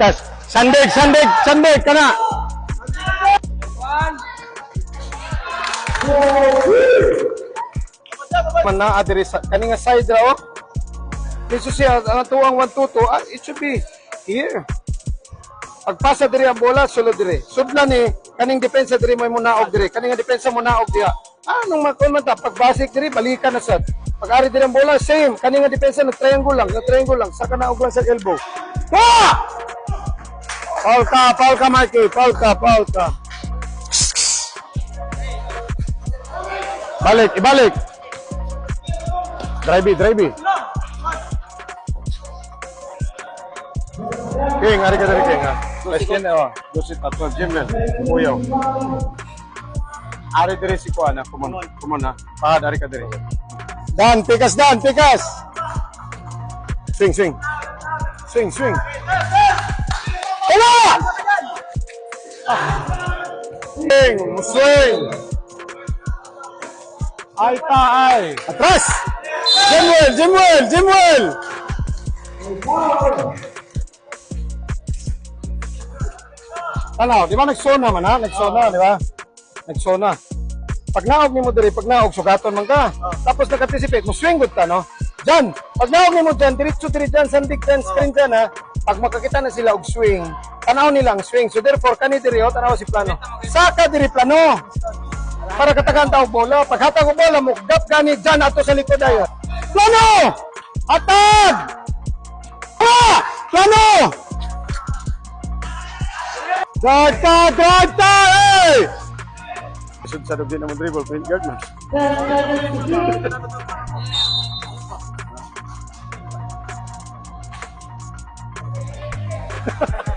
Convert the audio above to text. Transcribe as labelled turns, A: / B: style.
A: Tas, sandig ka na. Man na adiri sa kaninga side ra oh. This siya ang tuwang 1-2-2, it should be here. Pagpasa diri ang bola, sulod diri. Sudlan ni kaning depensa diri mo munaog diri. Kaning depensa munaog diha. Anong makon ta pagbasik diri balikan na sad. Pag-ari diri ang bola, same. Kaning depensa na triangle lang, saka na og lang sa elbow. Pa! Paul ka, Mikey. Paul ka. Ibalik. Drive. King, ari ka diri King ha. Question oh, gusit ato Jimel. Uyaw. Ari diri si Kuan, kumon ha. Pahad ari ka diri. Dan, pikas. Swing. Hala! Swing. Ay. Atras! Jimwell! Tanaw, di ba nagsona man ha? Di ba? Nagsona. Pag naog ni mo diri, pag naog, sugaton man ka. Tapos nag-anticipate, mo swing good ka, no? Diyan, pag naog ni mo dyan, diretso dyan, sandig dyan, screen dyan ha. Pag makakita na sila og swing, tanaw nilang swing. So therefore, kani diri, tanaw si plano. Saka diri plano. Para katagan ta og bola. Pag hatag og bola, mukdap gani dyan ato sa likod ayo. Plano! Atag! Plano! Drag ta! Hey! Isod sa dobi naman dribble, point guard man. Ha ha ha.